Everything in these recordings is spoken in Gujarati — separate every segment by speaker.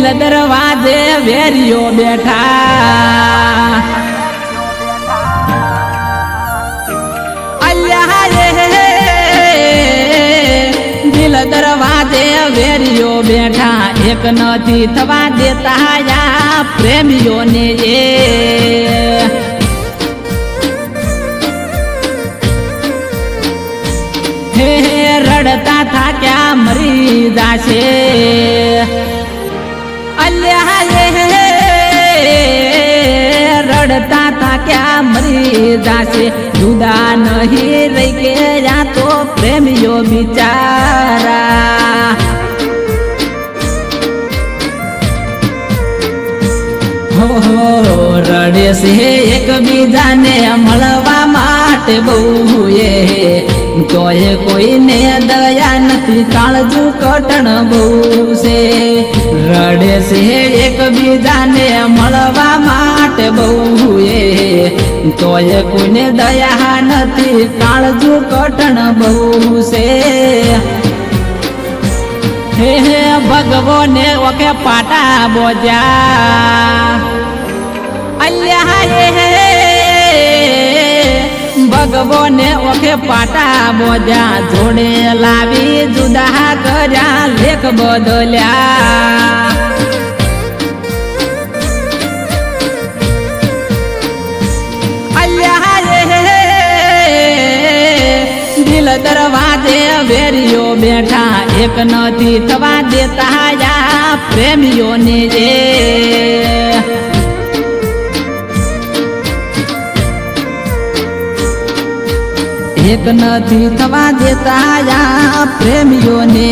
Speaker 1: દિલ દરવાજે વેરીઓ બેઠા અલ્યા દિલ દરવાજે વેરીઓ બેઠા એક નથી થવા દેતા યા પ્રેમીઓને રડતા થાક્યા મરી જાશે અલ્યા રડતા થાક્યા મરી જાશે જુદા નહીં રહી ગયા તો પ્રેમીઓ બિચારા રડે છે એકબીજાને મળવા માટે બહુ તોય કોઈને દયા નથી કાળજુ કટણ બહુ છે રડે છે એકબીજાને મળવા માટે બહુ તોય કોઈને દયા નથી કાળજુ કટણ બહુ છે હે ભગવાને ઓકે પાટા બોજ્યા અલ્યા ભગવાને ઓકે પાટા બોજ્યા જોડે લાવી જુદા કર્યા લેખ બદલ્યા અલ્યા દિલ દરવાજે વેરીઓ બેઠા એક નથી થવા દેતા યા પ્રેમીઓને એક નથી થવા દેતા યા પ્રેમીઓને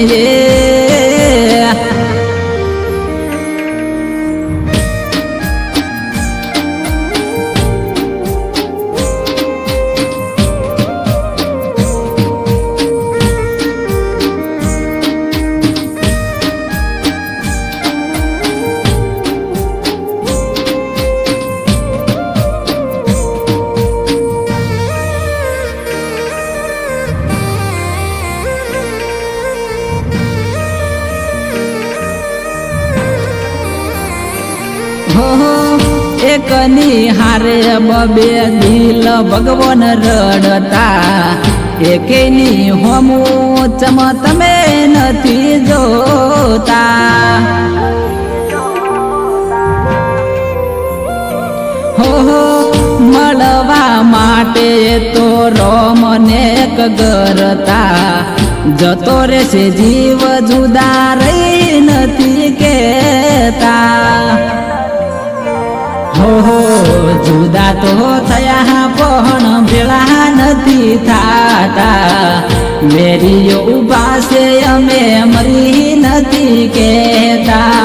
Speaker 1: એકની હારે બબે દિલ ભગવાન રડતા એકેની હોમું ચમ તમે નથી જોતા મળવા માટે તો રોમને કગરતા જતો રહેશે જીવ જુદા રહી નથી કેતા જુદા તો થયા પણ ભેળા નથી થાતા વેરીઓ ઉભા છે અમે મરી નથી કેતા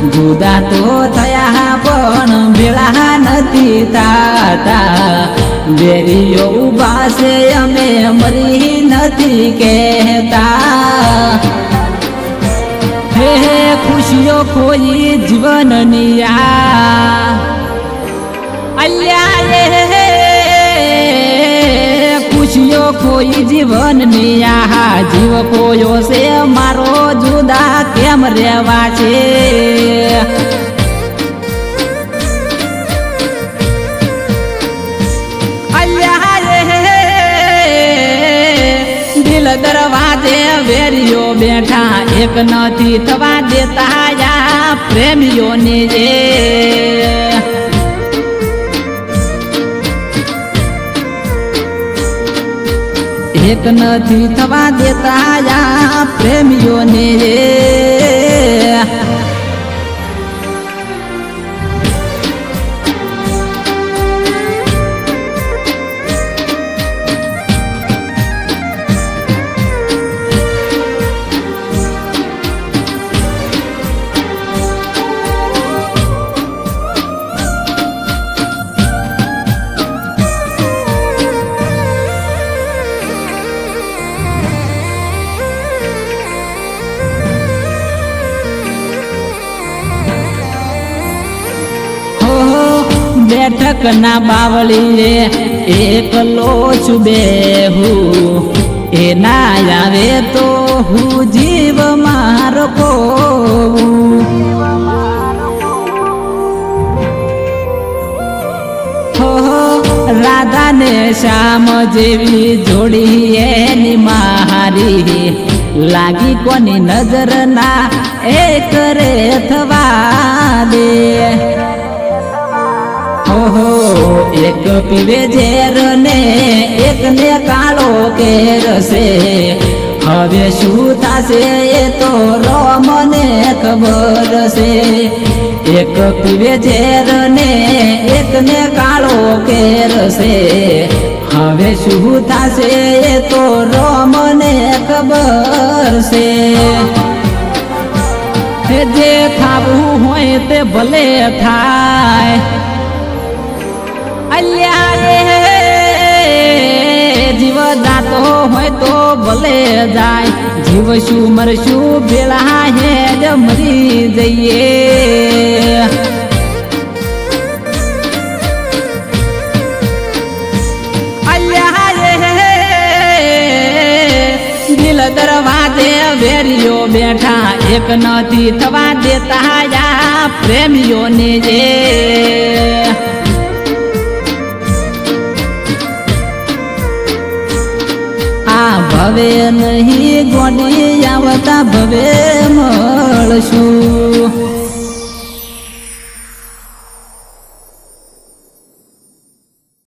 Speaker 1: જુદા તો થયા પણ ભેળા નથી થાતા વેરીઓ ઉભા છે અમે મરી નથી કેતા હે ખુશીઓ કોઈ જીવનની અલ્યા ખુશીઓ કોઈ જીવનની જીવ કોયો છે મારો જુદા કેમ રહેવા છે દિલ દરવાજે વેરીઓ બેઠા એક નથી થવા દેતા યા પ્રેમીઓને એક નથી થવા દેતા યા પ્રેમીઓને બેઠક ના બાવળીએ એકલો છું બેહું એના આવે તો હું જીવ મારો કોવું રાધા ને શ્યામ જેવી જોડી એની મારી લાગી કોની નજર ના એક રે થવા દે ઓહો એક પીવે ઝેર ને એક ને કાળો કેર છે હવે શું થશે એ તો મને ખબર છે એક પીવે ઝેર ને એક ને કાળો કેર છે હવે શું થશે એ તો મને ખબર છે જે થાવું હોય તે ભલે થાય અલ્યા જીવ જાતો હોય તો ભલે જાય જીવ શું મરશું ભેળા હે જ મરી જઈએ દિલ દરવાજે વેરીઓ બેઠા એક નથી થવા દેતા યા પ્રેમીઓને જે ભવે નહીં ગોડી આવતા ભવે મળશું